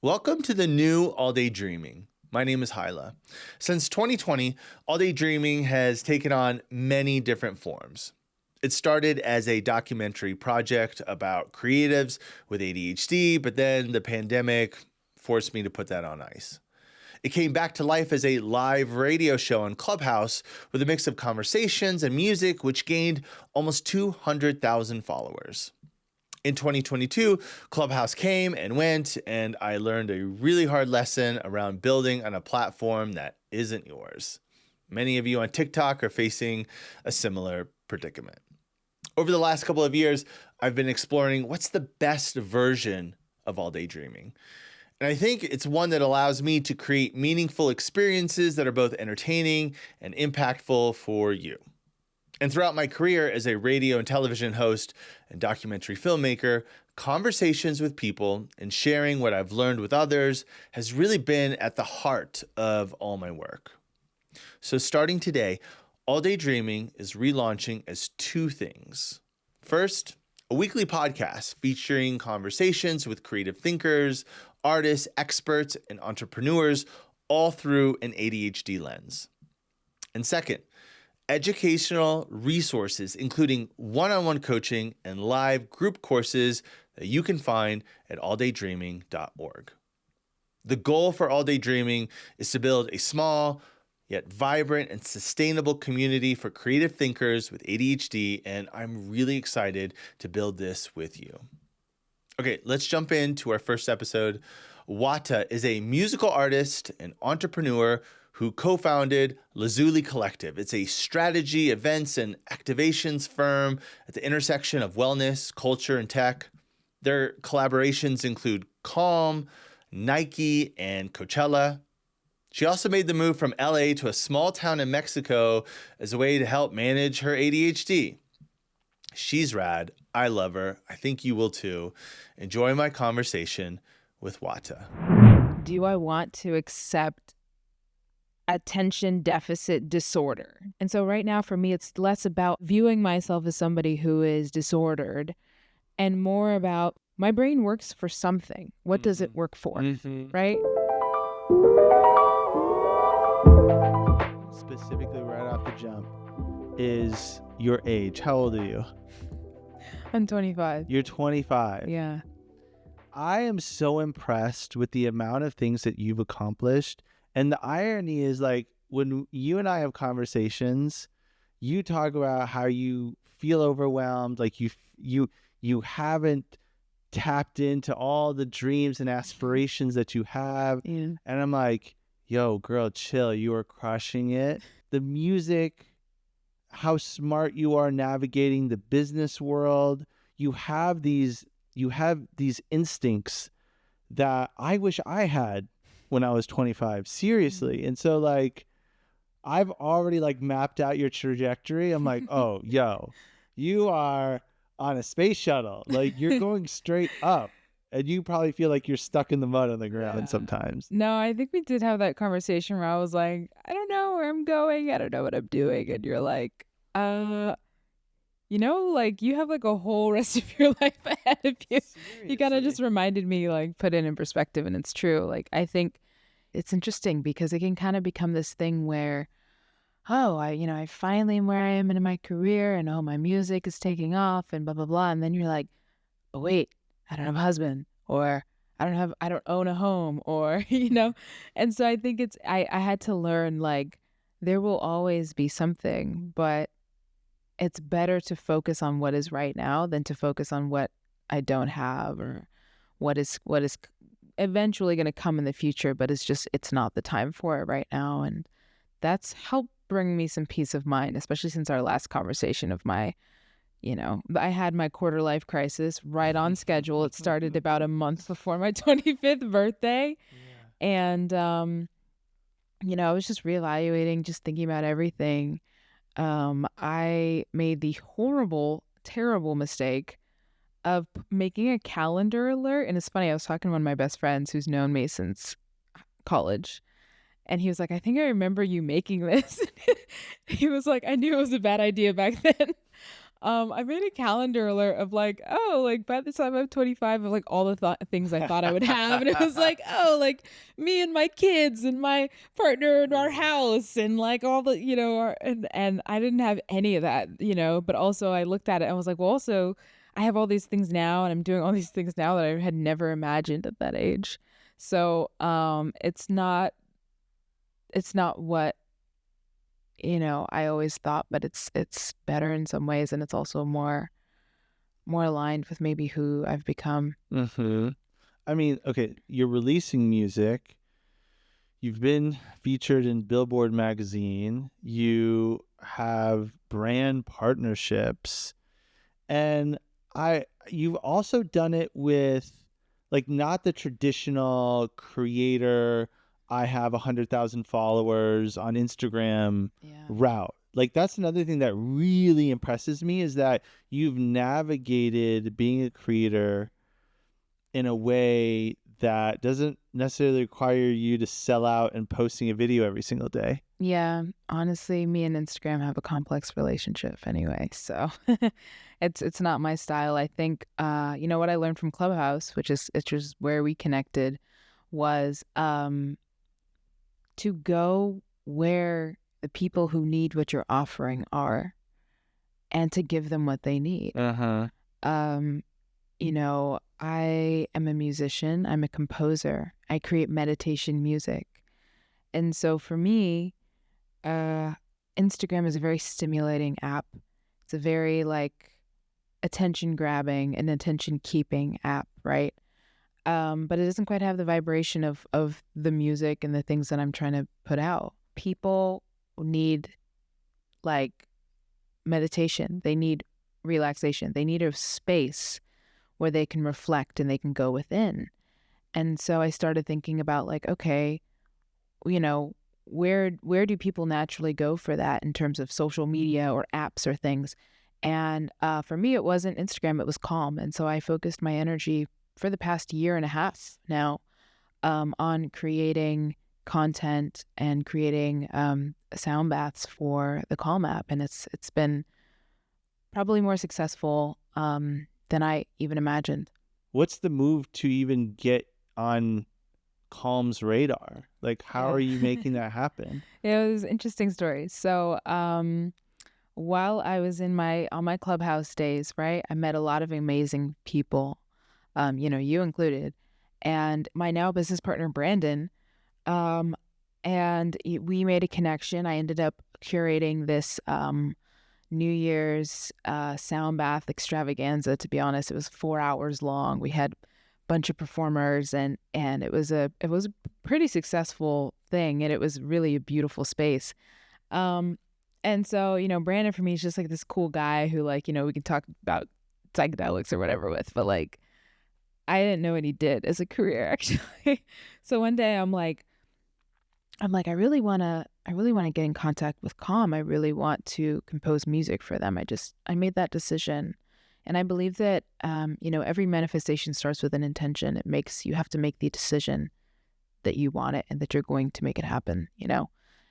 Welcome to the new All Day Dreaming. My name is Hyla. Since 2020, All Day Dreaming has taken on many different forms. It started as a documentary project about creatives with ADHD, but then the pandemic forced me to put that on ice. It came back to life as a live radio show on Clubhouse with a mix of conversations and music, which gained almost 200,000 followers. In 2022, Clubhouse came and went, and I learned a really hard lesson around building on a platform that isn't yours. Many of you on TikTok are facing a similar predicament. Over the last couple of years, I've been exploring what's the best version of All Day Dreaming. And I think it's one that allows me to create meaningful experiences that are both entertaining and impactful for you. And throughout my career as a radio and television host and documentary filmmaker, conversations with people and sharing what I've learned with others has really been at the heart of all my work. So starting today, All Day Dreaming is relaunching as two things. First, a weekly podcast featuring conversations with creative thinkers, artists, experts, and entrepreneurs, all through an ADHD lens. And second, educational resources, including one-on-one coaching and live group courses that you can find at alldaydreaming.org. The goal for All Day Dreaming is to build a small, yet vibrant and sustainable community for creative thinkers with ADHD, and I'm really excited to build this with you. Okay, let's jump into our first episode. Wata is a musical artist and entrepreneur who co-founded Lazuli Collective. It's a strategy, events, and activations firm at the intersection of wellness, culture, and tech. Their collaborations include Calm, Nike, and Coachella. She also made the move from LA to a small town in Mexico as a way to help manage her ADHD. She's rad. I love her. I think you will too. Enjoy my conversation with Wata. Do I want to accept attention deficit disorder? And so right now for me, it's less about viewing myself as somebody who is disordered and more about my brain works for something. What does it work for? Right? Specifically right off the jump is your age. How old are you? I'm 25. You're 25. Yeah. I am so impressed with the amount of things that you've accomplished. And the irony is, like, when you and I have conversations, you talk about how you feel overwhelmed, like you haven't tapped into all the dreams and aspirations that you have. Yeah. And I'm like, yo, girl, chill. You are crushing it. The music, how smart you are navigating the business world. You have these instincts that I wish I had when I was 25, seriously. And so, like, I've already mapped out your trajectory. I'm like, oh, yo, you are on a space shuttle. Like, you're going straight up, and you probably feel like you're stuck in the mud on the ground sometimes. No, I think we did have that conversation where I was like, I don't know where I'm going. I don't know what I'm doing. And you're like, you have like a whole rest of your life ahead of you. Seriously. You kind of just reminded me, put it in perspective, and it's true. Like, I think it's interesting because it can kind of become this thing where, I finally am where I am in my career, and my music is taking off and blah, blah, blah. And then you're like, oh, wait, I don't have a husband, or I don't own a home, or, And so I think I had to learn, there will always be something, but it's better to focus on what is right now than to focus on what I don't have or what is eventually going to come in the future, but it's not the time for it right now. And that's helped bring me some peace of mind, especially since our last conversation of I had my quarter life crisis right on schedule. It started about a month before my 25th birthday. Yeah. And, I was just reevaluating, just thinking about everything. I made the horrible, terrible mistake of making a calendar alert. And it's funny, I was talking to one of my best friends who's known me since college. And he was like, I think I remember you making this. He was like, I knew it was a bad idea back then. I made a calendar alert of like, oh, like by the time I'm 25, of like all the things I thought I would have, and it was like, oh, like me and my kids and my partner and our house and like all the, and I didn't have any of that, But also I looked at it and I was like, well, also I have all these things now, and I'm doing all these things now that I had never imagined at that age. So, it's not what I always thought, but it's better in some ways, and it's also more aligned with maybe who I've become. Mm-hmm. I mean, okay, you're releasing music. You've been featured in Billboard magazine. You have brand partnerships, and you've also done it with like not the traditional creator. I have 100,000 followers on Instagram route. Like that's another thing that really impresses me is that you've navigated being a creator in a way that doesn't necessarily require you to sell out and posting a video every single day. Yeah, honestly, me and Instagram have a complex relationship anyway, so it's not my style. I think what I learned from Clubhouse, which is where we connected, was to go where the people who need what you're offering are, and to give them what they need. Um, I am a musician. I'm a composer. I create meditation music. And so for me, Instagram is a very stimulating app. It's a very like attention grabbing and attention keeping app, right? But it doesn't quite have the vibration of the music and the things that I'm trying to put out. People need like meditation. They need relaxation. They need a space where they can reflect and they can go within. And so I started thinking about like, okay, where do people naturally go for that in terms of social media or apps or things? And for me, it wasn't Instagram, it was Calm. And so I focused my energy for the past year and a half now on creating content and creating sound baths for the Calm app. And it's been probably more successful than I even imagined. What's the move to even get on Calm's radar? Like, how are you making that happen? It was an interesting story. So while I was on my Clubhouse days, right, I met a lot of amazing people, you included, and my now business partner, Brandon, and we made a connection. I ended up curating this New Year's sound bath extravaganza. To be honest, it was 4 hours long. We had a bunch of performers, and it was a pretty successful thing, and it was really a beautiful space. And so Brandon for me is just like this cool guy who like we can talk about psychedelics or whatever with, but like I didn't know what he did as a career actually. So one day I'm like I really want to get in contact with Calm. I really want to compose music for them. I made that decision. And I believe that, every manifestation starts with an intention. You have to make the decision that you want it and that you're going to make it happen,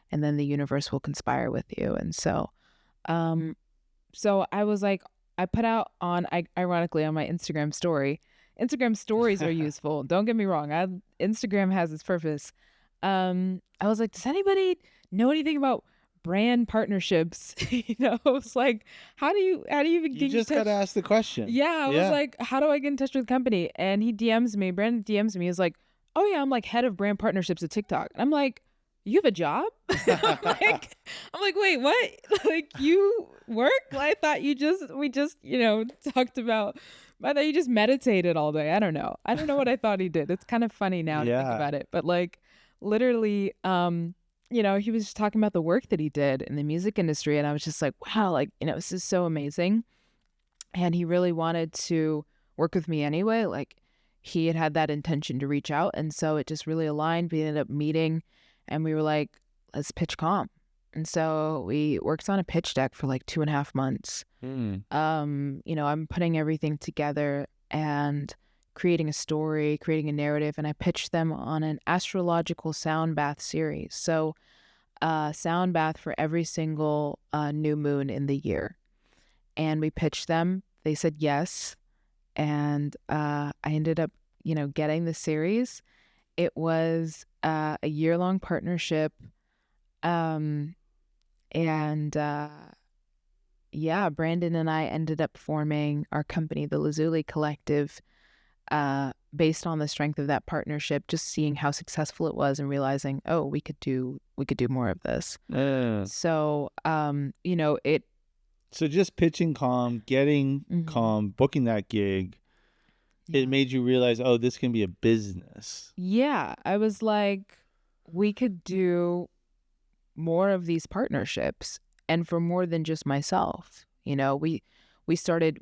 and then the universe will conspire with you. And so, so I was like, I put out ironically on my Instagram story. Instagram stories are useful. Don't get me wrong. Instagram has its purpose. I was like, does anybody know anything about brand partnerships? It's like, how do you even get You just got to ask the question. Yeah. I was like, how do I get in touch with the company? And Brandon DMs me, is like, oh yeah, I'm like head of brand partnerships at TikTok. And I'm like, you have a job? I'm like, wait, what? Like you work? I thought we just talked about, I thought you just meditated all day. I don't know what I thought he did. It's kind of funny now to think about it, but like literally, he was just talking about the work that he did in the music industry. And I was just like, wow, like, this is so amazing. And he really wanted to work with me anyway. Like he had that intention to reach out. And so it just really aligned. We ended up meeting and we were like, let's pitch Calm. And so we worked on a pitch deck for like 2.5 months. I'm putting everything together and creating a story, creating a narrative, and I pitched them on an astrological sound bath series. So sound bath for every single new moon in the year. and we pitched them. They said yes. And I ended up, getting the series. It was a year-long partnership. And Brandon and I ended up forming our company, the Lazuli Collective, based on the strength of that partnership, just seeing how successful it was and realizing, oh, we could do more of this. So, So just pitching Calm, getting Calm, booking that gig, it made you realize, oh, this can be a business. Yeah. I was like, we could do more of these partnerships, and for more than just myself. We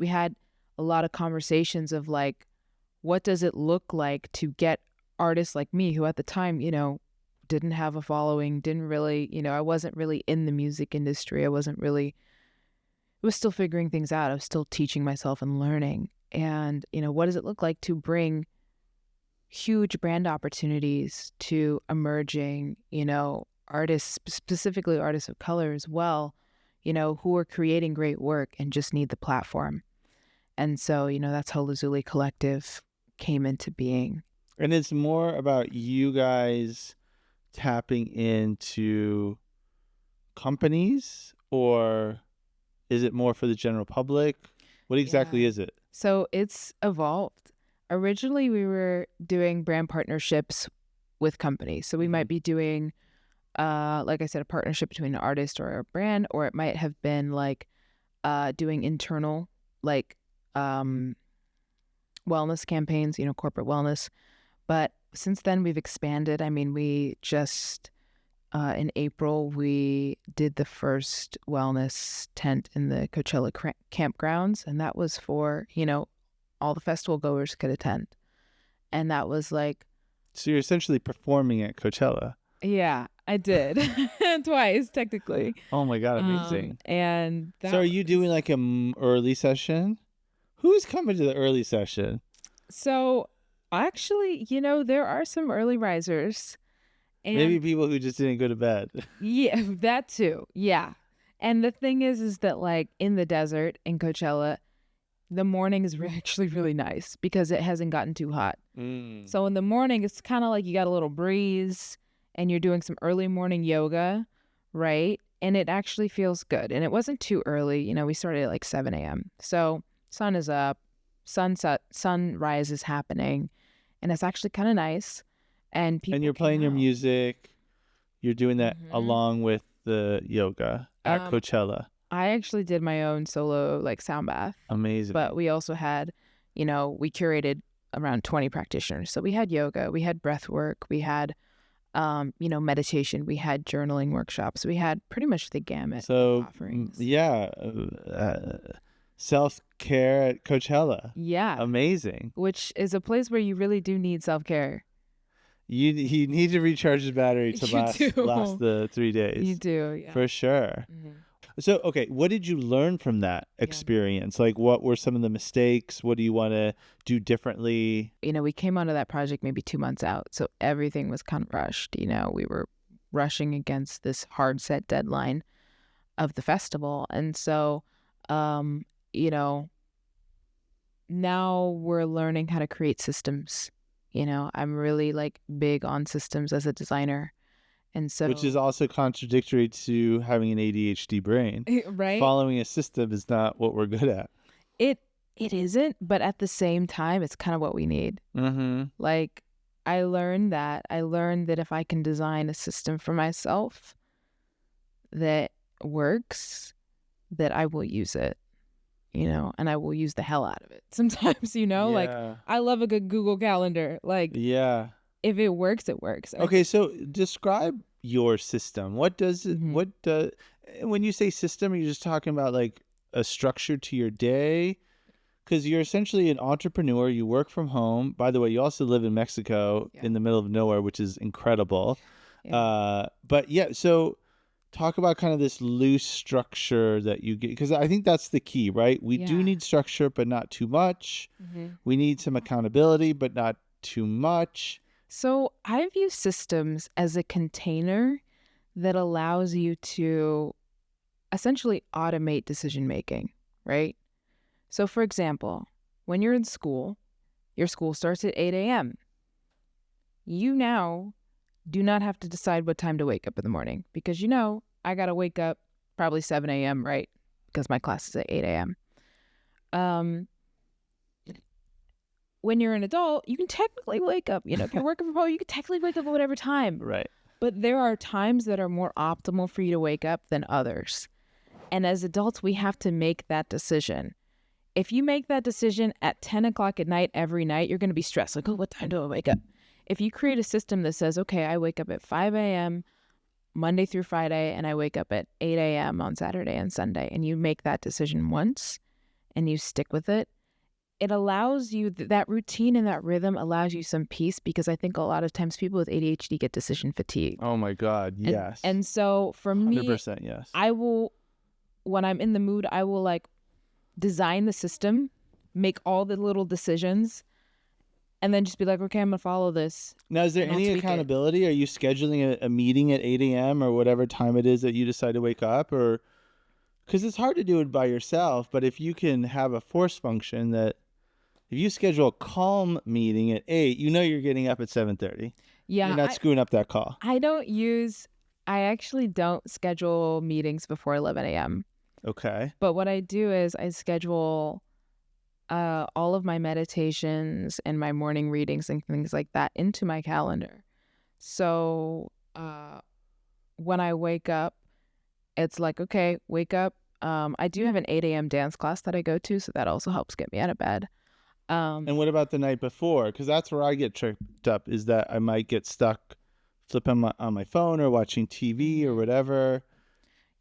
had a lot of conversations of like, what does it look like to get artists like me, who at the time, didn't have a following, didn't really, I wasn't really in the music industry. I was still figuring things out. I was still teaching myself and learning. And, what does it look like to bring huge brand opportunities to emerging, artists, specifically artists of color as well, who are creating great work and just need the platform. And so, that's how Lazuli Collective came into being. And it's more about you guys tapping into companies, or is it more for the general public? What exactly is it? So it's evolved. Originally, we were doing brand partnerships with companies. So we might be doing, like I said, a partnership between an artist or a brand, or it might have been like doing internal, like wellness campaigns, corporate wellness. But since then, we've expanded. I mean, we just, in April, we did the first wellness tent in the Coachella campgrounds. And that was for, all the festival goers could attend. And that was like... So you're essentially performing at Coachella. Yeah, I did. Twice, technically. Oh my God, amazing. And so are you doing like an early session? Who's coming to the early session? So actually, there are some early risers. And maybe people who just didn't go to bed. Yeah, that too. Yeah. And the thing is that like in the desert in Coachella, the morning is actually really nice because it hasn't gotten too hot. So in the morning, it's kind of like you got a little breeze and you're doing some early morning yoga, right? And it actually feels good. And it wasn't too early. We started at like 7 a.m. So sun is up, sunrise is happening, and it's actually kind of nice. And you're playing your music. You're doing that along with the yoga at Coachella. I actually did my own solo like sound bath. Amazing. But we also had, we curated around 20 practitioners. So we had yoga, we had breath work, we had, meditation, we had journaling workshops. We had pretty much the gamut of offerings. Yeah. Self-care at Coachella. Yeah. Amazing. Which is a place where you really do need self-care. You need to recharge his battery to last the 3 days. You do, yeah. For sure. So, okay, what did you learn from that experience? Like, what were some of the mistakes? What do you want to do differently? We came onto that project maybe 2 months out, so everything was kind of rushed. We were rushing against this hard set deadline of the festival. And so, now we're learning how to create systems. I'm really like big on systems as a designer. And so, which is also contradictory to having an ADHD brain. Right? Following a system is not what we're good at. It isn't, but at the same time, it's kind of what we need. Like, I learned that if I can design a system for myself that works, that I will use it, and I will use the hell out of it. Sometimes, like I love a good Google Calendar. Like, yeah. If it works, it works. Okay, so describe your system. What does it, when you say system, are you just talking about like a structure to your day? Because you're essentially an entrepreneur. You work from home. By the way, you also live in Mexico in the middle of nowhere, which is incredible. Yeah. But yeah, so talk about kind of this loose structure that you get, because I think that's the key, right? We do need structure, but not too much. We need some accountability, but not too much. So I view systems as a container that allows you to essentially automate decision making, right? So for example, when you're in school, your school starts at 8 a.m. You now do not have to decide what time to wake up in the morning because I got to wake up probably 7 a.m., right? Because my class is at 8 a.m. When you're an adult, you can technically wake up, if you're working from home, you can technically wake up at whatever time. Right. But there are times that are more optimal for you to wake up than others. And as adults, we have to make that decision. If you make that decision at 10 o'clock at night every night, you're going to be stressed. Like, oh, what time do I wake up? If you create a system that says, okay, I wake up at 5 a.m. Monday through Friday, and I wake up at 8 a.m. on Saturday and Sunday, and you make that decision once and you stick with it, it allows you, that routine and that rhythm allows you some peace, because I think a lot of times people with ADHD get decision fatigue. Oh my God, yes. And so for me, 100% yes. I will, when I'm in the mood, I will like design the system, make all the little decisions, and then just be like, okay, I'm going to follow this. Now, is there any accountability? Are you scheduling a meeting at 8 a.m. or whatever time it is that you decide to wake up? Or because it's hard to do it by yourself, but if you can have a force function that if you schedule a calm meeting at 8, you're getting up at 7:30. Yeah. You're not screwing up that call. I actually don't schedule meetings before 11 a.m. Okay. But what I do is I schedule all of my meditations and my morning readings and things like that into my calendar. So when I wake up, it's like, okay, wake up. I do have an 8 a.m. dance class that I go to, so that also helps get me out of bed. And what about the night before? Because that's where I get tripped up, is that I might get stuck flipping on my phone or watching TV or whatever.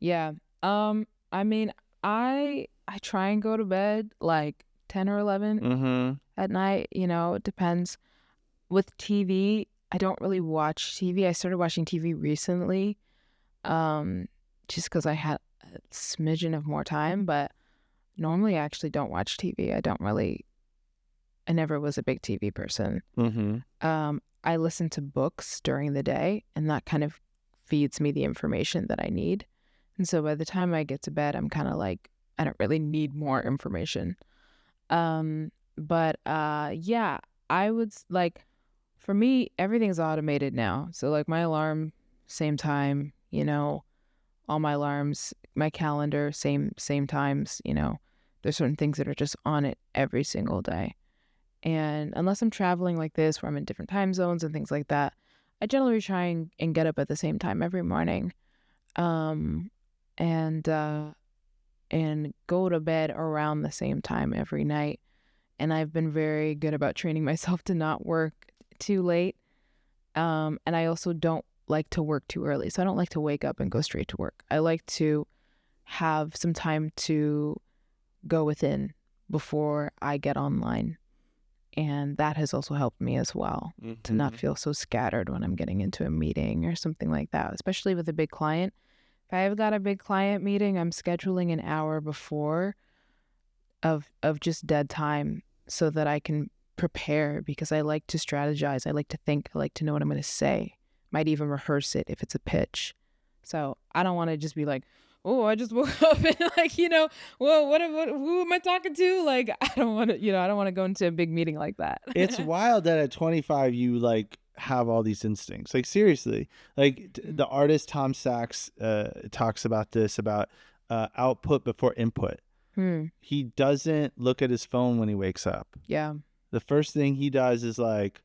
Yeah. I mean, I try and go to bed like 10 or 11 at night. It depends. With TV, I don't really watch TV. I started watching TV recently, just because I had a smidgen of more time. But normally, I actually don't watch TV. I never was a big TV person. I listen to books during the day, and that kind of feeds me the information that I need. And so by the time I get to bed, I'm kind of like, I don't really need more information. But yeah, I would like, for me, everything's automated now. So like my alarm, same time, all my alarms, my calendar, same times, there's certain things that are just on it every single day. And unless I'm traveling like this, where I'm in different time zones and things like that, I generally try and get up at the same time every morning, and go to bed around the same time every night. And I've been very good about training myself to not work too late. And I also don't like to work too early. So I don't like to wake up and go straight to work. I like to have some time to go within before I get online. And that has also helped me as well, to not feel so scattered when I'm getting into a meeting or something like that, especially with a big client. If I've got a big client meeting, I'm scheduling an hour before of just dead time so that I can prepare, because I like to strategize. I like to think. I like to know what I'm going to say. Might even rehearse it if it's a pitch. So I don't want to just be like, oh, I just woke up and like, well, who am I talking to? Like, I don't want to go into a big meeting like that. It's wild that at 25, you like have all these instincts. Like seriously, like the artist Tom Sachs talks about this, about output before input. He doesn't look at his phone when he wakes up. Yeah. The first thing he does is like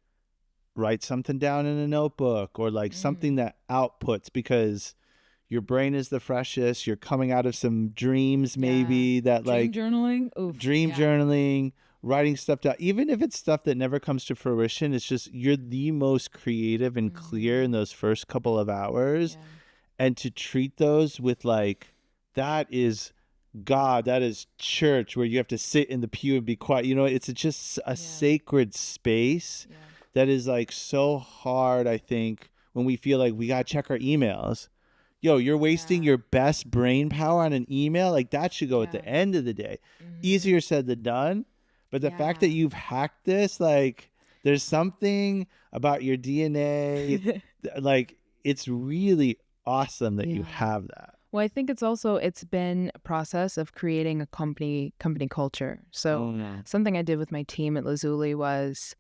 write something down in a notebook, or like something that outputs, because your brain is the freshest. You're coming out of some dreams, maybe that like journaling. Journaling, writing stuff down. Even if it's stuff that never comes to fruition, it's just you're the most creative and clear in those first couple of hours. Yeah. And to treat those with like, that is God, that is church, where you have to sit in the pew and be quiet. It's just a sacred space that is like so hard, I think, when we feel like we got to check our emails. Yo, you're wasting your best brain power on an email. Like that should go at the end of the day. Easier said than done. But the fact that you've hacked this, like there's something about your DNA. Like it's really awesome that you have that. Well, I think it's been a process of creating a company culture. So Yeah. something I did with my team at Lazuli was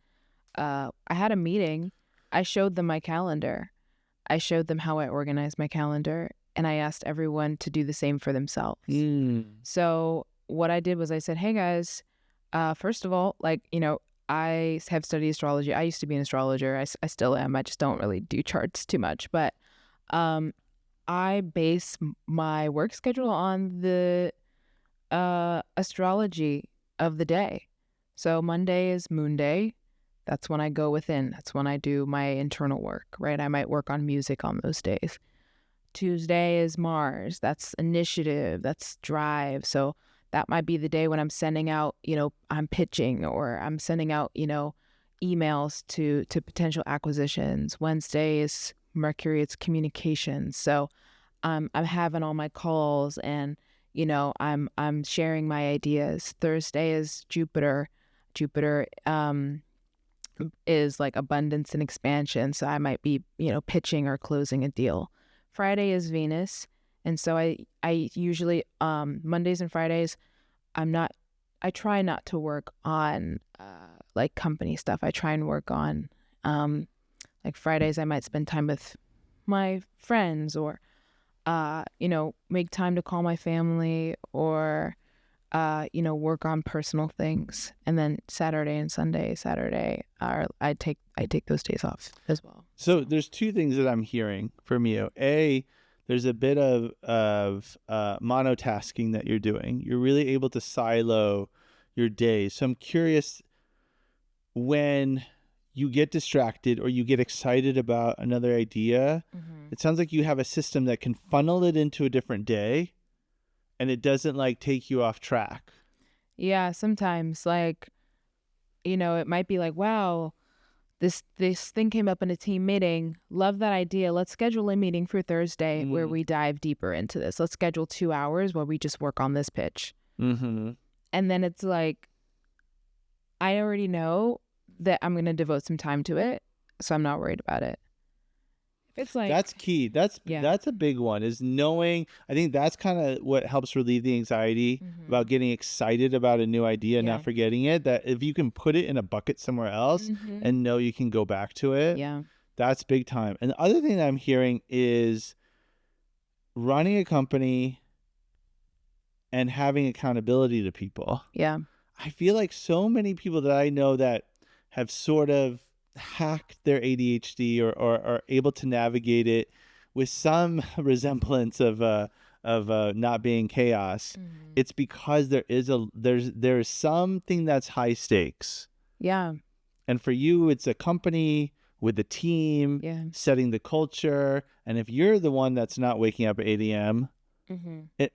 I had a meeting. I showed them my calendar. I showed them how I organized my calendar, and I asked everyone to do the same for themselves. So what I did was I said, hey guys, first of all, like, I have studied astrology. I used to be an astrologer. I still am. I just don't really do charts too much. But I base my work schedule on the astrology of the day. So Monday is Moon Day. That's when I go within. That's when I do my internal work, right? I might work on music on those days. Tuesday is Mars. That's initiative. That's drive. So that might be the day when I'm sending out, I'm pitching, or I'm sending out, emails to potential acquisitions. Wednesday is Mercury. It's communications. So I'm having all my calls, and I'm sharing my ideas. Thursday is Jupiter. Jupiter is like abundance and expansion. So I might be, pitching or closing a deal. Friday is Venus. And so I usually, Mondays and Fridays, I try not to work on like company stuff. I try and work on, like Fridays, I might spend time with my friends, or, make time to call my family, or, work on personal things. And then Saturday and Sunday, I take those days off as well. So there's two things that I'm hearing from you. A, there's a bit of monotasking that you're doing. You're really able to silo your days. So I'm curious, when you get distracted or you get excited about another idea, it sounds like you have a system that can funnel it into a different day, and it doesn't like take you off track. Yeah, sometimes, like, it might be like, wow, this thing came up in a team meeting. Love that idea. Let's schedule a meeting for Thursday where we dive deeper into this. Let's schedule 2 hours where we just work on this pitch. Mm-hmm. And then it's like, I already know that I'm going to devote some time to it, so I'm not worried about it. It's like, that's key. That's a big one, is knowing. I think that's kind of what helps relieve the anxiety about getting excited about a new idea and not forgetting it. That if you can put it in a bucket somewhere else and know you can go back to it, that's big time. And the other thing that I'm hearing is running a company and having accountability to people. Yeah. I feel like so many people that I know that have sort of hacked their ADHD or are able to navigate it with some resemblance of not being chaos. It's because there's something that's high stakes. Yeah. And for you, it's a company with a team, setting the culture. And if you're the one that's not waking up at 8 a.m.,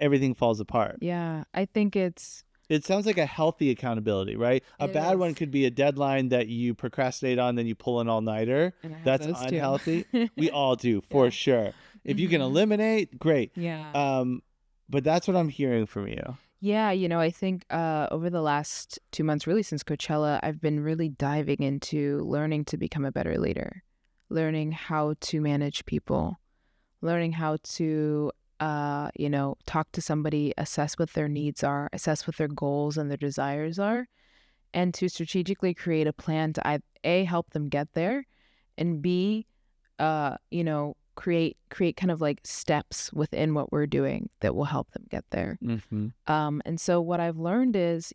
everything falls apart. Yeah. I think it sounds like a healthy accountability, right? A bad one could be a deadline that you procrastinate on, then you pull an all-nighter. That's unhealthy. We all do, for sure. If you can eliminate, great. Yeah. But that's what I'm hearing from you. Yeah, I think over the last 2 months, really since Coachella, I've been really diving into learning to become a better leader, learning how to manage people, learning how to talk to somebody, assess what their needs are, assess what their goals and their desires are, and to strategically create a plan to A, help them get there, and B, create kind of like steps within what we're doing that will help them get there. And so what I've learned is,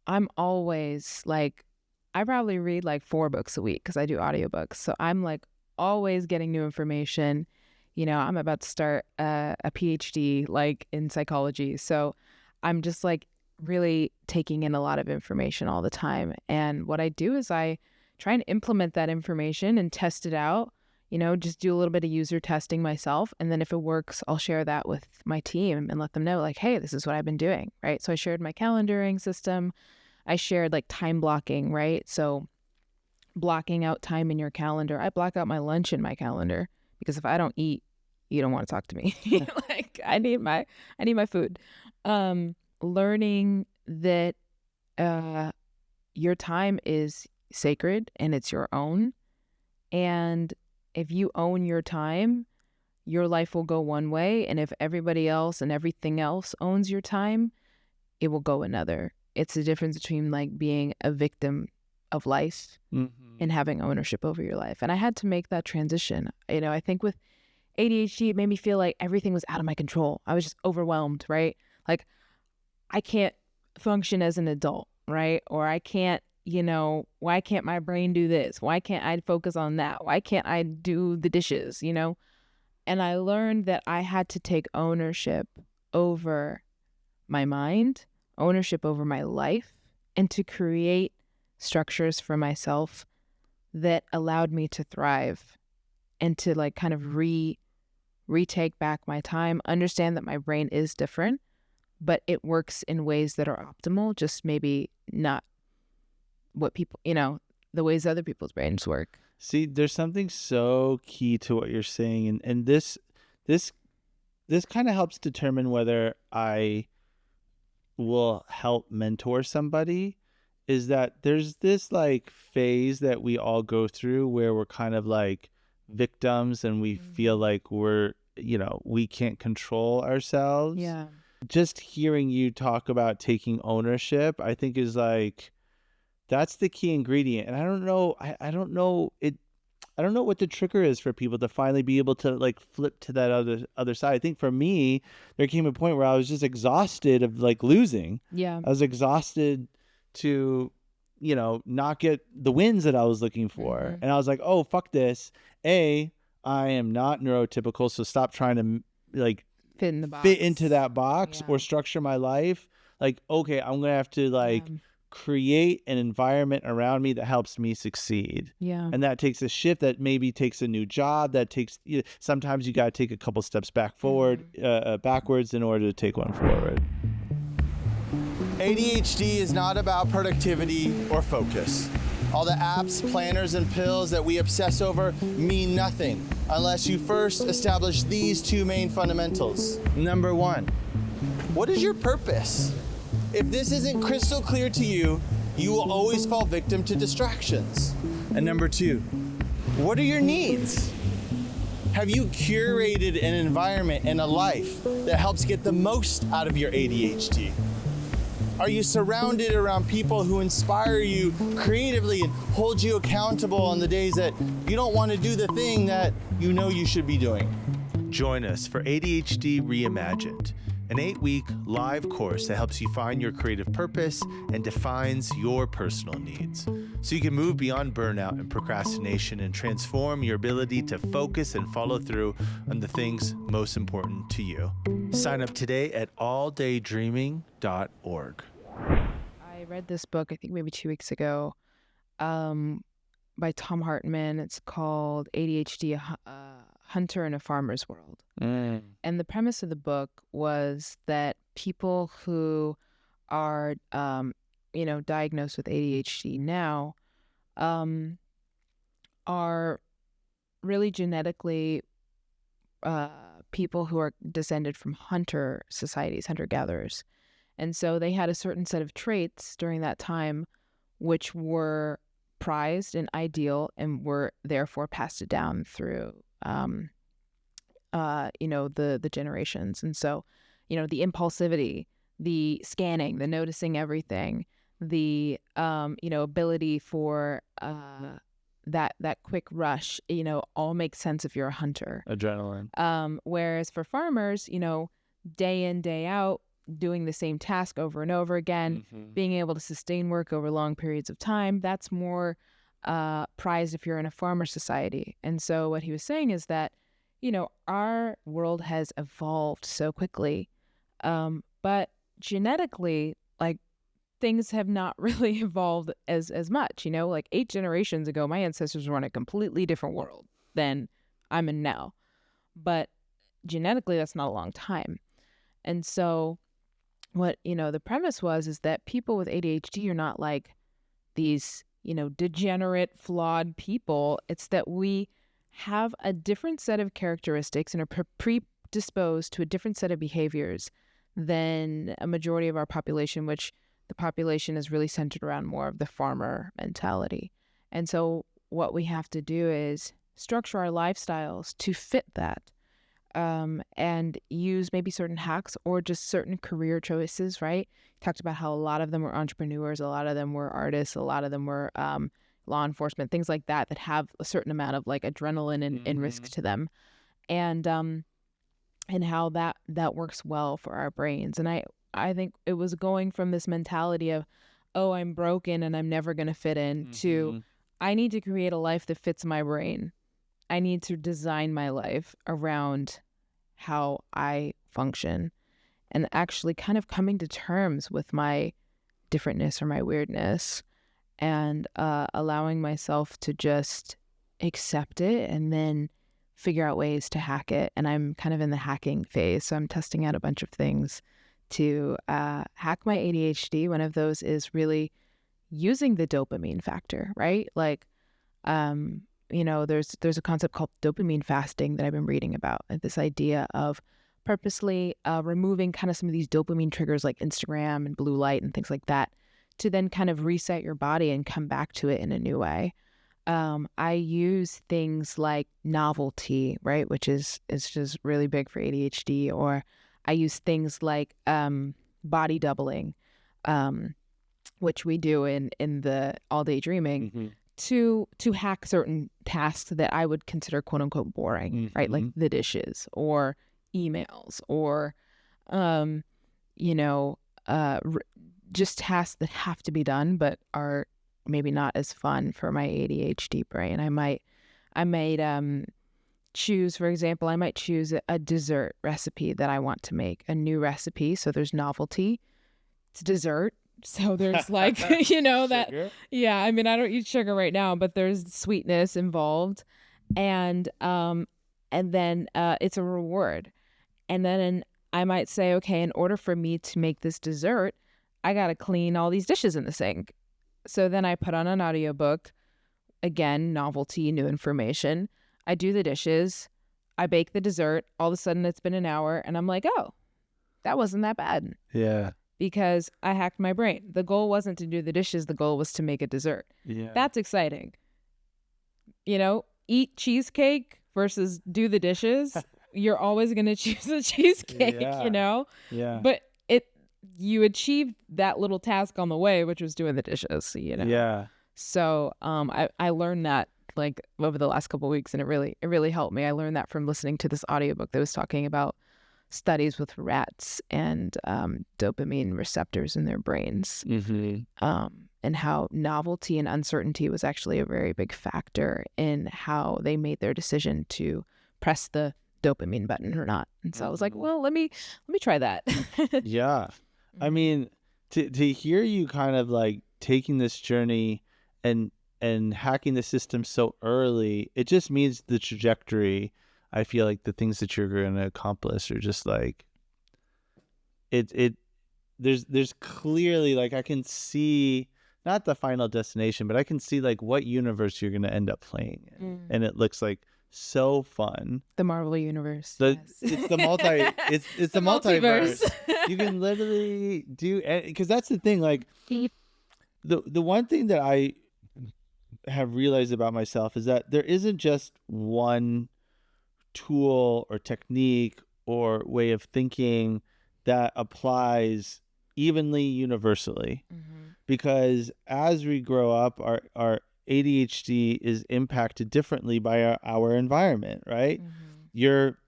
I'm always like, I probably read like 4 books a week because I do audiobooks. So I'm like always getting new information. I'm about to start a PhD like in psychology. So I'm just like really taking in a lot of information all the time. And what I do is I try and implement that information and test it out, just do a little bit of user testing myself. And then if it works, I'll share that with my team and let them know like, hey, this is what I've been doing, right? So I shared my calendaring system. I shared like time blocking, right? So blocking out time in your calendar. I block out my lunch in my calendar because if I don't eat, you don't want to talk to me. Like I need my food. Learning that your time is sacred and it's your own. And if you own your time, your life will go one way, and if everybody else and everything else owns your time, it will go another. It's the difference between like being a victim of life and having ownership over your life. And I had to make that transition. You know, I think with ADHD, it made me feel like everything was out of my control. I was just overwhelmed, right? Like, I can't function as an adult, right? Or I can't, you know, why can't my brain do this? Why can't I focus on that? Why can't I do the dishes, you know? And I learned that I had to take ownership over my mind, ownership over my life, and to create structures for myself that allowed me to thrive and to like kind of retake back my time, understand that my brain is different, but it works in ways that are optimal, just maybe not what people, you know, the ways other people's brains work. See, there's something so key to what you're saying, and this kind of helps determine whether I will help mentor somebody. Is that there's this like phase that we all go through where we're kind of like victims and we feel like we're, you know, we can't control ourselves. Yeah. Just hearing you talk about taking ownership, I think is like, that's the key ingredient. And I don't know what the trigger is for people to finally be able to like flip to that other side. I think for me, there came a point where I was just exhausted of like losing. Yeah. I was exhausted to, you know, not get the wins that I was looking for. And I was like, oh, fuck this. I am not neurotypical, so stop trying to like fit in the box. Fit into that box or structure my life. Like, okay, I'm going to have to like create an environment around me that helps me succeed. Yeah. And that takes a shift, that maybe takes a new job, that takes, you know, sometimes you got to take a couple steps backwards in order to take one forward. ADHD is not about productivity or focus. All the apps, planners, and pills that we obsess over mean nothing unless you first establish these two main fundamentals. Number one, what is your purpose? If this isn't crystal clear to you, you will always fall victim to distractions. And number two, what are your needs? Have you curated an environment and a life that helps get the most out of your ADHD? Are you surrounded around people who inspire you creatively and hold you accountable on the days that you don't want to do the thing that you know you should be doing? Join us for ADHD Reimagined, an 8-week live course that helps you find your creative purpose and defines your personal needs, so you can move beyond burnout and procrastination and transform your ability to focus and follow through on the things most important to you. Sign up today at alldaydreaming.org. I read this book, I think maybe 2 weeks ago, by Tom Hartman. It's called ADHD, a Hunter in a Farmer's World. And the premise of the book was that people who are, diagnosed with ADHD now are really genetically people who are descended from hunter societies, hunter-gatherers. And so they had a certain set of traits during that time which were prized and ideal and were therefore passed down through the generations. And so, the impulsivity, the scanning, the noticing everything, the ability for that quick rush, all makes sense if you're a hunter. Adrenaline. Whereas for farmers, day in, day out, doing the same task over and over again, being able to sustain work over long periods of time, that's more prized if you're in a farmer society. And so what he was saying is that, our world has evolved so quickly, but genetically, like, things have not really evolved as much. Like 8 generations ago, my ancestors were in a completely different world than I'm in now. But genetically, that's not a long time. And so what, the premise is that people with ADHD are not like these, degenerate, flawed people. It's that we have a different set of characteristics and are predisposed to a different set of behaviors than a majority of our population, which the population is really centered around more of the farmer mentality. And so what we have to do is structure our lifestyles to fit that. and use maybe certain hacks or just certain career choices, right? Talked about how a lot of them were entrepreneurs, a lot of them were artists, a lot of them were law enforcement, things like that have a certain amount of like adrenaline and risk to them. And how that works well for our brains. And I think it was going from this mentality of, oh, I'm broken and I'm never going to fit in, to I need to create a life that fits my brain. I need to design my life around how I function, and actually kind of coming to terms with my differentness or my weirdness, and allowing myself to just accept it and then figure out ways to hack it. And I'm kind of in the hacking phase, so I'm testing out a bunch of things to hack my ADHD. One of those is really using the dopamine factor, right? Like, there's a concept called dopamine fasting that I've been reading about. This idea of purposely removing kind of some of these dopamine triggers like Instagram and blue light and things like that, to then kind of reset your body and come back to it in a new way. I use things like novelty, right, which is just really big for ADHD, or I use things like body doubling, which we do in the all day dreaming, to hack certain tasks that I would consider quote unquote boring, right, like the dishes or emails or just tasks that have to be done but are maybe not as fun for my ADHD brain. I might choose, for example, a dessert recipe that I want to make, a new recipe. So there's novelty. It's dessert. So there's like, that, yeah, I mean, I don't eat sugar right now, but there's sweetness involved. And then it's a reward. And then I might say, okay, in order for me to make this dessert, I got to clean all these dishes in the sink. So then I put on an audiobook, again, novelty, new information. I do the dishes. I bake the dessert. All of a sudden it's been an hour and I'm like, oh, that wasn't that bad. Yeah. Because I hacked my brain. The goal wasn't to do the dishes. The goal was to make a dessert. Yeah. That's exciting. Eat cheesecake versus do the dishes. You're always going to choose the cheesecake, Yeah. But you achieved that little task on the way, which was doing the dishes, Yeah. So I learned that like over the last couple of weeks, and it really helped me. I learned that from listening to this audiobook that was talking about studies with rats and dopamine receptors in their brains, and how novelty and uncertainty was actually a very big factor in how they made their decision to press the dopamine button or not. And so I was like, well, let me try that. Yeah. I mean, to hear you kind of like taking this journey and hacking the system so early, it just means the trajectory. I feel like the things that you're going to accomplish are just like there's clearly, like, I can see not the final destination, but I can see like what universe you're going to end up playing in. And it looks like so fun. The Marvel universe. It's the multiverse. You can literally do, because that's the thing. Like the one thing that I have realized about myself is that there isn't just one tool or technique or way of thinking that applies evenly universally, because as we grow up, our ADHD is impacted differently by our environment, right? You're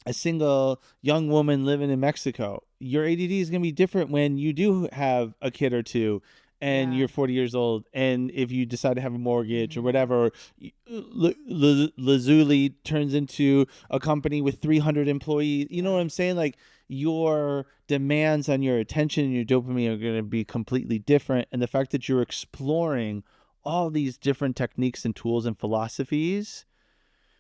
a single young woman living in Mexico. Your ADD is going to be different when you do have a kid or two and you're 40 years old. And if you decide to have a mortgage or whatever, Lazuli turns into a company with 300 employees. You know what I'm saying? Like, your demands on your attention and your dopamine are going to be completely different. And the fact that you're exploring all these different techniques and tools and philosophies,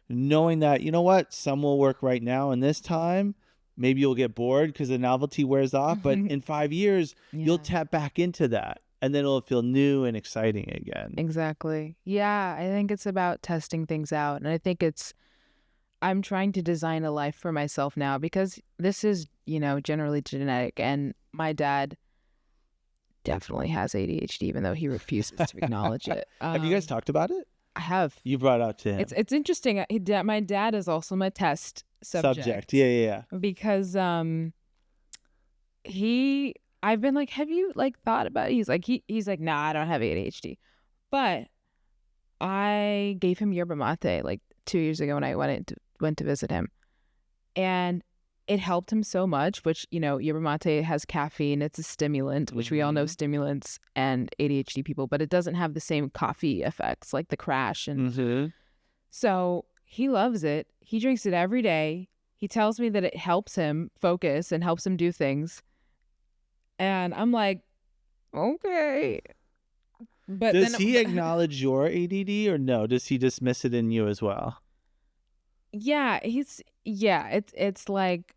knowing that, you know what, some will work right now in this time. Maybe you'll get bored because the novelty wears off, but in 5 years, you'll tap back into that. And then it'll feel new and exciting again. Exactly. Yeah, I think it's about testing things out. And I think I'm trying to design a life for myself now, because this is, generally genetic. And my dad definitely has ADHD, even though he refuses to acknowledge it. Have you guys talked about it? I have. You brought it out to him. It's interesting. My dad is also my test. subject. Yeah. Because I've been like, have you like thought about it? He's like, nah, I don't have ADHD. But I gave him yerba mate like 2 years ago when I went to visit him. And it helped him so much, which, yerba mate has caffeine. It's a stimulant, which we all know stimulants and ADHD people, but it doesn't have the same coffee effects like the crash. And so he loves it. He drinks it every day. He tells me that it helps him focus and helps him do things. And I'm like, okay. But does he acknowledge your ADD or no? Does he dismiss it in you as well? Yeah, it's like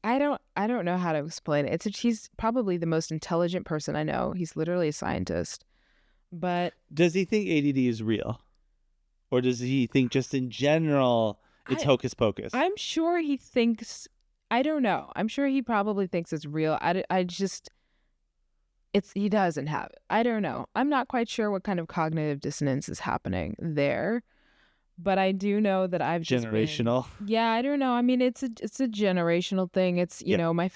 I don't know how to explain it. He's probably the most intelligent person I know. He's literally a scientist. But does he think ADD is real? Or does he think just in general it's hocus pocus? I'm sure he thinks, I don't know. I'm sure he probably thinks it's real. He doesn't have it. I don't know. I'm not quite sure what kind of cognitive dissonance is happening there. But I do know that I've just generational. Yeah, I don't know. I mean, it's a generational thing. It's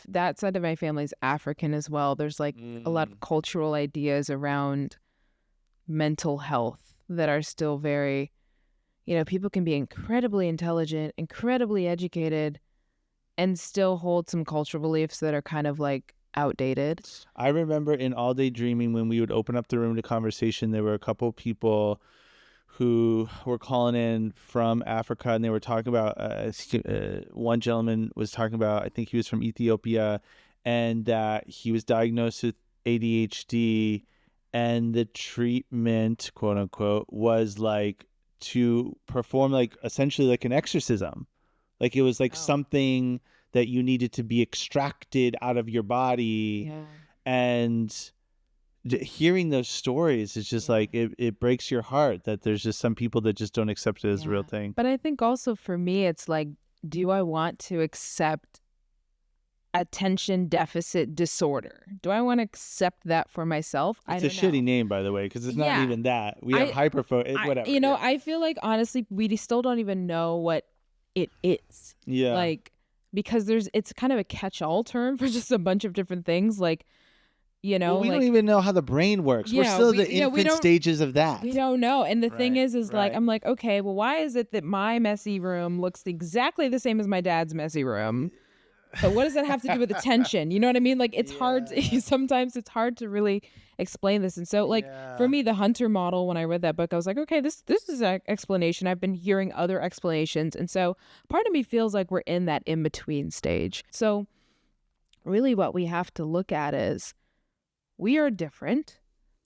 that side of my family is African as well. There's like a lot of cultural ideas around mental health that are still very, people can be incredibly intelligent, incredibly educated, and still hold some cultural beliefs that are kind of like outdated. I remember in All Day Dreaming when we would open up the room to conversation, there were a couple people who were calling in from Africa, and they were talking about one gentleman was talking about, I think he was from Ethiopia, and that he was diagnosed with ADHD, and the treatment, quote unquote, was like to perform like essentially like an exorcism. Like it was like something that you needed to be extracted out of your body. Yeah. And hearing those stories is just like it breaks your heart that there's just some people that just don't accept it as a real thing. But I think also for me it's like, do I want to accept attention deficit disorder? Do I want to accept that for myself? It's a shitty name, by the way, because it's not even that. We have whatever. I feel like honestly we still don't even know what it is. Yeah. Like, because it's kind of a catch-all term for just a bunch of different things. Like, we don't even know how the brain works. We're still the infant stages of that. We don't know. And the thing is like, I'm like, okay, well, why is it that my messy room looks exactly the same as my dad's messy room? But what does that have to do with attention? You know what I mean? Like, it's hard. Sometimes it's hard to really explain this. And so, like, for me, the Hunter model, when I read that book, I was like, okay, this is an explanation. I've been hearing other explanations. And so part of me feels like we're in that in-between stage. So really what we have to look at is we are different.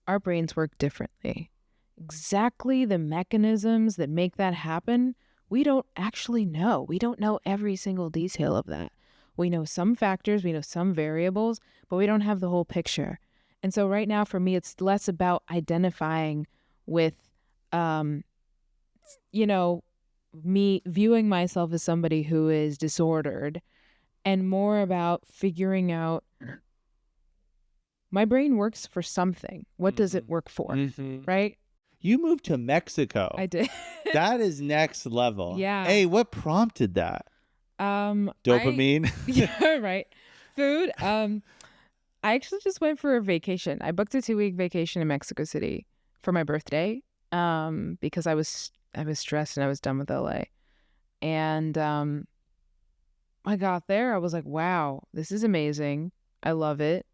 Our brains work differently. Exactly the mechanisms that make that happen, we don't actually know. We don't know every single detail of that. We know some factors, we know some variables, but we don't have the whole picture. And so right now for me, it's less about identifying with, me viewing myself as somebody who is disordered, and more about figuring out my brain works for something. What does it work for? Right? You moved to Mexico. I did. That is next level. Yeah. Hey, what prompted that? Dopamine. Yeah, right. Food. I actually just went for a vacation. I booked a 2-week vacation in Mexico City for my birthday. Because I was stressed and I was done with LA. And I got there. I was like, wow, this is amazing. I love it.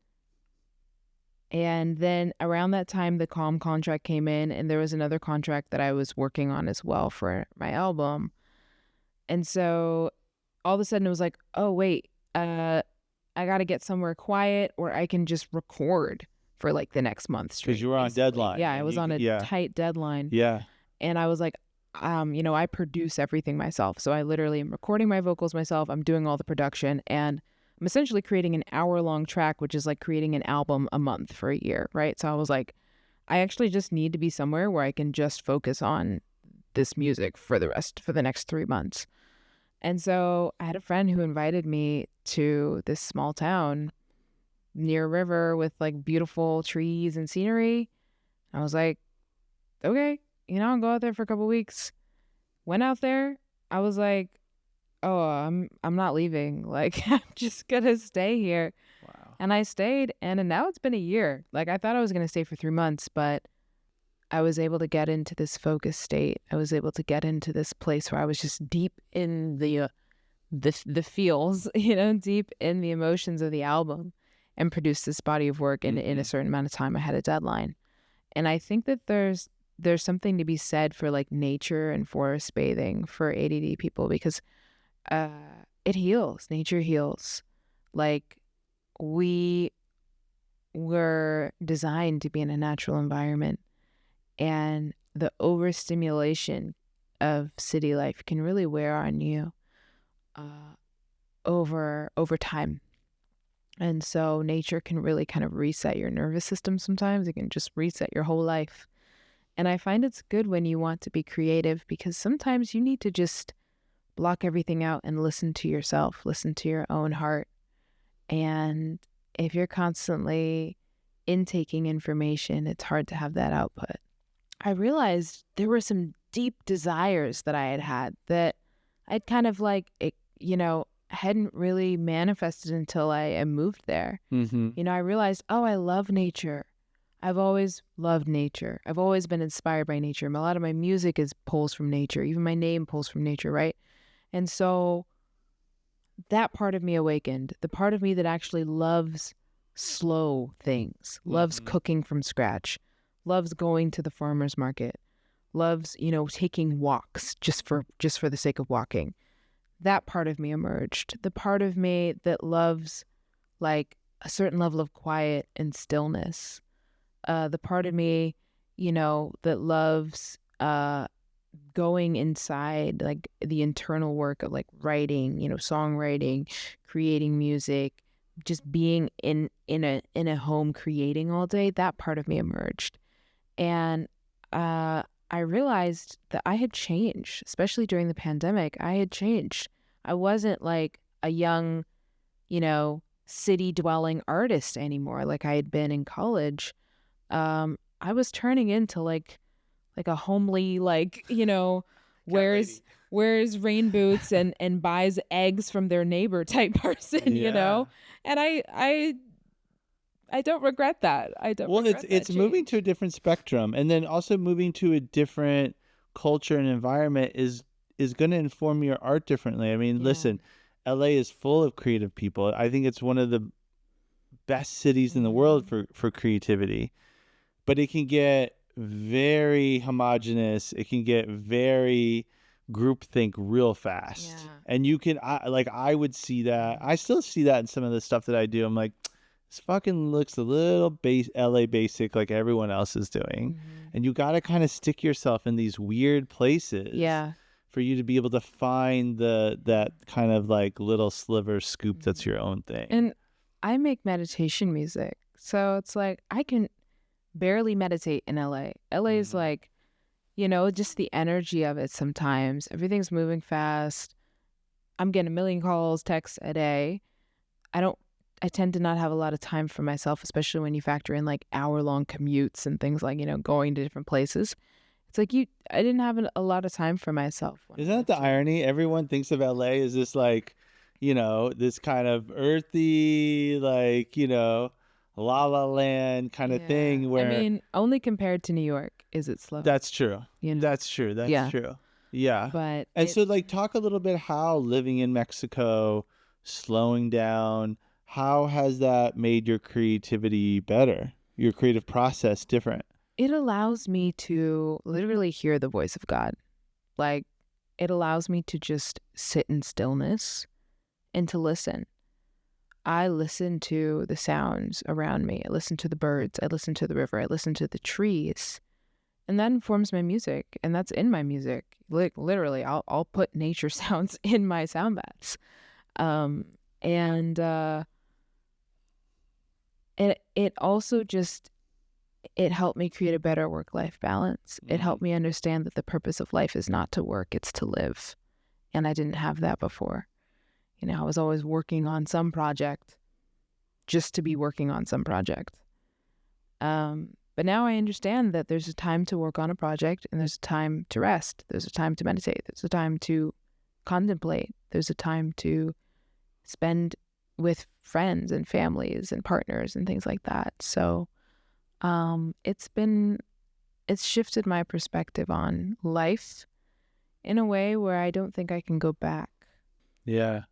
And then around that time, the Calm contract came in, and there was another contract that I was working on as well for my album. And so all of a sudden it was like, oh, wait, I got to get somewhere quiet where I can just record for like the next month straight. Because you were on deadline. Yeah, I was on a tight deadline. Yeah. And I was like, I produce everything myself. So I literally am recording my vocals myself. I'm doing all the production, and I'm essentially creating an hour-long track, which is like creating an album a month for a year, right? So I was like, I actually just need to be somewhere where I can just focus on this music for the next 3 months. And so I had a friend who invited me to this small town near a river with like beautiful trees and scenery. I was like, okay, I'll go out there for a couple weeks. Went out there. I was like, oh, I'm not leaving. Like, I'm just gonna stay here. Wow. And I stayed, and now it's been a year. Like, I thought I was gonna stay for 3 months, but I was able to get into this focused state. I was able to get into this place where I was just deep in the feels, deep in the emotions of the album, and produce this body of work in a certain amount of time. I had a deadline. And I think that there's something to be said for like nature and forest bathing for ADD people, because it heals. Nature heals. Like, we were designed to be in a natural environment, and the overstimulation of city life can really wear on you over time. And so nature can really kind of reset your nervous system sometimes. It can just reset your whole life. And I find it's good when you want to be creative, because sometimes you need to just block everything out and listen to yourself, listen to your own heart. And if you're constantly intaking information, it's hard to have that output. I realized there were some deep desires that I had that I'd kind of like, hadn't really manifested until I moved there. I realized, I love nature. I've always loved nature. I've always been inspired by nature. A lot of my music pulls from nature. Even my name pulls from nature, right? And so that part of me awakened. The part of me that actually loves slow things, loves cooking from scratch, loves going to the farmer's market, loves, taking walks just for the sake of walking. That part of me emerged. The part of me that loves like a certain level of quiet and stillness. The part of me, that loves going inside, like the internal work of like writing, songwriting, creating music, just being in a home creating all day. That part of me emerged. And I realized that I had changed, especially during the pandemic. I had changed. I wasn't like a young, city dwelling artist anymore like I had been in college. I was turning into like a homely, wears rain boots and buys eggs from their neighbor type person, And I don't regret that. Well, it's moving to a different spectrum, and then also moving to a different culture and environment is going to inform your art differently. I mean, listen, LA is full of creative people. I think it's one of the best cities in the world for creativity, but it can get very homogenous. It can get very groupthink real fast. And you can, I would see that. I still see that in some of the stuff that I do. I'm like, this fucking looks a little LA basic like everyone else is doing. And you got to kind of stick yourself in these weird places for you to be able to find that kind of like little sliver scoop that's your own thing. And I make meditation music. So it's like I can barely meditate in LA. LA is like, just the energy of it sometimes. Everything's moving fast. I'm getting 1 million calls, texts a day. I tend to not have a lot of time for myself, especially when you factor in like hour-long commutes and things like, going to different places. It's like I didn't have a lot of time for myself. Isn't that the irony? Everyone thinks of LA as this like, this kind of earthy, like, La La Land kind of thing where... I mean, only compared to New York is it slow. That's true. That's true. That's true. Yeah. So like talk a little bit how living in Mexico, slowing down, how has that made your creativity better? Your creative process different? It allows me to literally hear the voice of God. Like, it allows me to just sit in stillness and to listen. I listen to the sounds around me. I listen to the birds. I listen to the river. I listen to the trees. And that informs my music. And that's in my music. Like, literally, I'll put nature sounds in my sound baths. It also just, it helped me create a better work-life balance. It helped me understand that the purpose of life is not to work, it's to live. And I didn't have that before. I was always working on some project just to be working on some project. But now I understand that there's a time to work on a project and there's a time to rest. There's a time to meditate. There's a time to contemplate. There's a time to spend with friends and families and partners and things like that. So it's shifted my perspective on life in a way where I don't think I can go back. Yeah.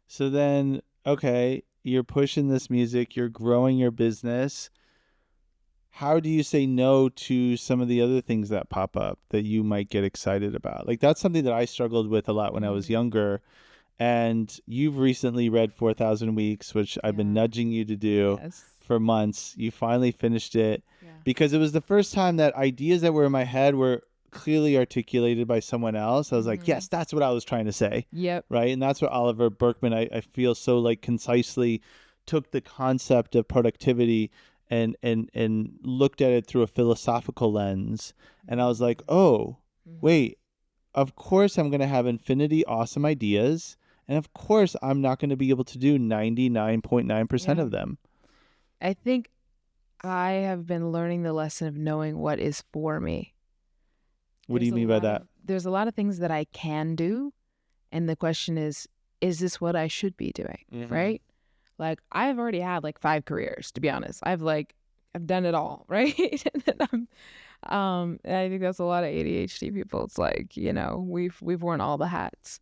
So then, okay, you're pushing this music, you're growing your business. How do you say no to some of the other things that pop up that you might get excited about? Like, that's something that I struggled with a lot when I was younger. And you've recently read 4,000 Weeks, which I've been nudging you to do for months. You finally finished it because it was the first time that ideas that were in my head were clearly articulated by someone else. I was like, yes, that's what I was trying to say. Yep. Right. And that's what Oliver Berkman, I feel so like concisely took the concept of productivity and looked at it through a philosophical lens. And I was like, oh, wait, of course I'm going to have infinity awesome ideas. And of course I'm not going to be able to do 99.9% of them. I think I have been learning the lesson of knowing what is for me. What do you mean by that? There's a lot of things that I can do. And the question is this what I should be doing? Right? Like, I've already had like 5 careers, to be honest. I've done it all, right? And I think that's a lot of ADHD people. It's like, you know, we've worn all the hats.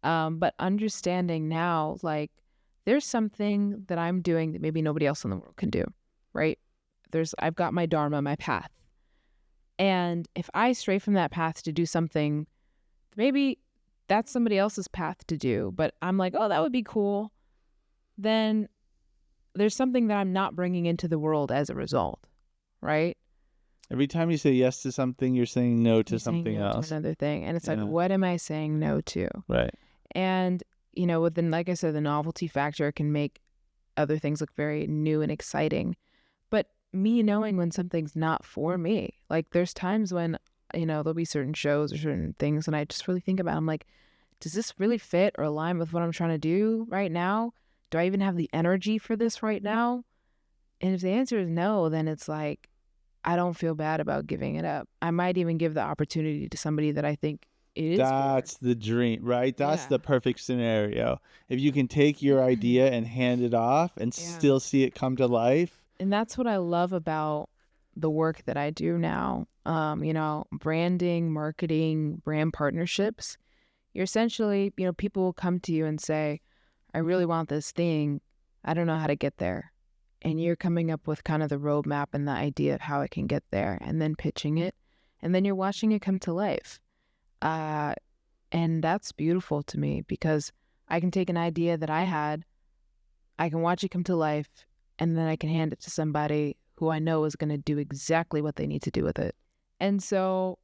But understanding now, like, there's something that I'm doing that maybe nobody else in the world can do, right? I've got my dharma, my path. And if I stray from that path to do something, maybe that's somebody else's path to do, but I'm like, oh, that would be cool. Then there's something that I'm not bringing into the world as a result, right? Every time you say yes to something, you're saying no to something else. To another thing. And it's like, what am I saying no to? Right. And, you know, within, like I said, the novelty factor can make other things look very new and exciting. But me knowing when something's not for me, like there's times when, you know, there'll be certain shows or certain things and I just really think about it. I'm like, does this really fit or align with what I'm trying to do right now? Do I even have the energy for this right now? And if the answer is no, then it's like, I don't feel bad about giving it up. I might even give the opportunity to somebody that I think it is. That's the dream, right? That's the perfect scenario. If you can take your idea and hand it off and still see it come to life. And that's what I love about the work that I do now. You know, branding, marketing, brand partnerships. You're essentially, you know, people will come to you and say, I really want this thing. I don't know how to get there. And you're coming up with kind of the roadmap and the idea of how it can get there and then pitching it. And then you're watching it come to life. And that's beautiful to me because I can take an idea that I had, I can watch it come to life, and then I can hand it to somebody who I know is going to do exactly what they need to do with it. And so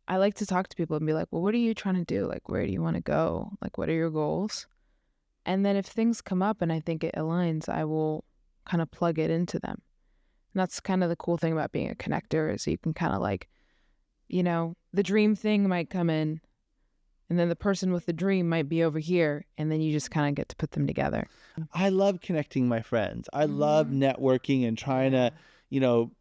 I like to talk to people and be like, well, what are you trying to do? Like, where do you want to go? Like, what are your goals? And then if things come up and I think it aligns, I will kind of plug it into them. And that's kind of the cool thing about being a connector is you can kind of like, you know, the dream thing might come in and then the person with the dream might be over here and then you just kind of get to put them together. I love connecting my friends. I love networking and trying to, you know,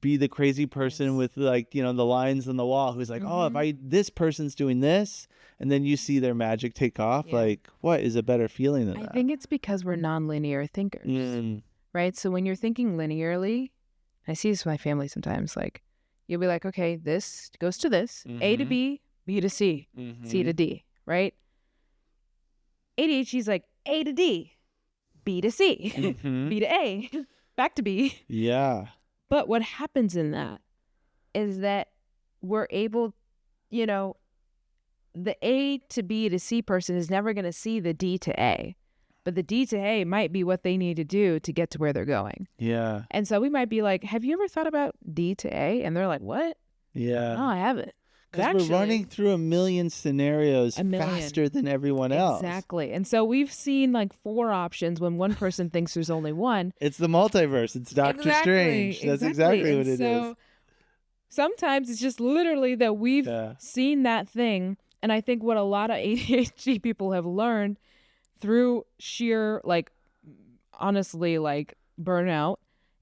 be the crazy person with like, you know, the lines on the wall who's like, oh, if this person's doing this, and then you see their magic take off, like what is a better feeling than that? I think it's because we're nonlinear thinkers, right? So when you're thinking linearly, I see this with my family sometimes, like you'll be like, okay, this goes to this, A to B, B to C, C to D, right? ADHD is like A to D, B to C, B to A, back to B. Yeah. But what happens in that is that we're able, you know, the A to B to C person is never going to see the D to A, but the D to A might be what they need to do to get to where they're going. Yeah. And so we might be like, have you ever thought about D to A? And they're like, what? Yeah. No, I haven't. Because we're running through a million scenarios faster than everyone else. Exactly. And so we've seen like 4 options when one person thinks there's only one. It's the multiverse. It's Doctor Strange. That's exactly what it is. Sometimes it's just literally that we've seen that thing. And I think what a lot of ADHD people have learned through sheer, like, honestly, like burnout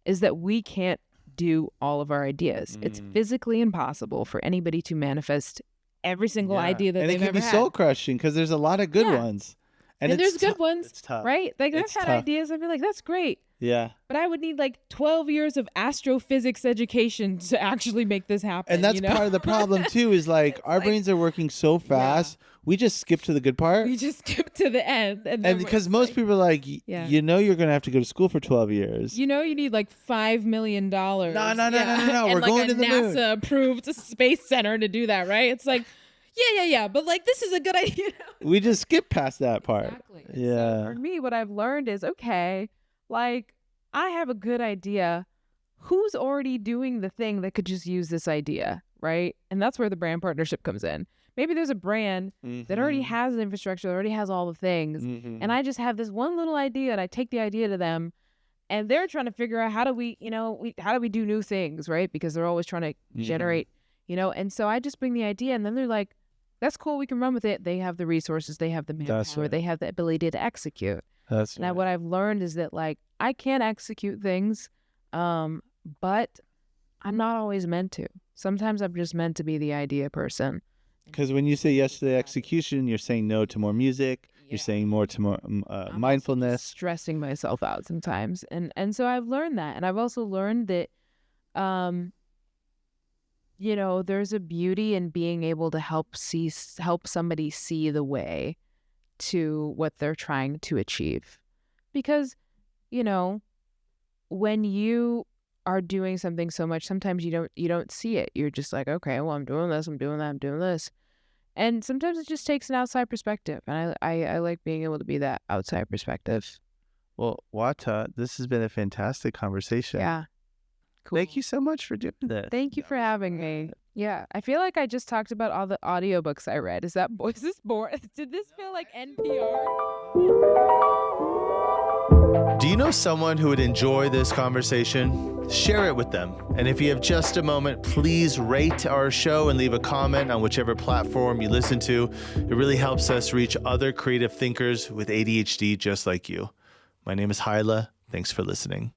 is that we can't do all of our ideas. It's physically impossible for anybody to manifest every single idea that and they've it can ever be had. soul crushing because there's a lot of good ones. And it's there's good ones, it's tough. right? Like I've It's had tough. ideas. I'd be like, that's great. Yeah. But I would need like 12 years of astrophysics education to actually make this happen. And that's part of the problem too, is like our brains are working so fast, we just skip to the good part. We just skip to the end. And because most people are like, you know, you're going to have to go to school for 12 years. You know, you need like $5 million. No. We're and going to the moon. NASA approved space center to do that, right? It's like, yeah. But like, this is a good idea. We just skip past that part. Exactly. Yeah. So for me, what I've learned is, okay, like I have a good idea. Who's already doing the thing that could just use this idea, right? And that's where the brand partnership comes in. Maybe there's a brand that already has an infrastructure, that already has all the things. And I just have this one little idea and I take the idea to them and they're trying to figure out how do we do new things, right? Because they're always trying to generate, and so I just bring the idea and then they're like, that's cool, we can run with it. They have the resources, they have the manpower, they have the ability to execute. Now, what I've learned is that like I can execute things, but I'm not always meant to. Sometimes I'm just meant to be the idea person. Because when you say yes to the execution, you're saying no to more music. You're saying more to more mindfulness. Stressing myself out sometimes, and so I've learned that, and I've also learned that, there's a beauty in being able to help somebody see the way to what they're trying to achieve, because, when you are doing something so much, sometimes you don't see it. You're just like, okay, well, I'm doing this, I'm doing that, I'm doing this. And sometimes it just takes an outside perspective. And I like being able to be that outside perspective. Well, Wata, this has been a fantastic conversation. Yeah. Cool. Thank you so much for doing this. Thank you for having me. Yeah. I feel like I just talked about all the audiobooks I read. Is this boring? Did this feel like NPR? Do you know someone who would enjoy this conversation? Share it with them. And if you have just a moment, please rate our show and leave a comment on whichever platform you listen to. It really helps us reach other creative thinkers with ADHD just like you. My name is Hyla. Thanks for listening.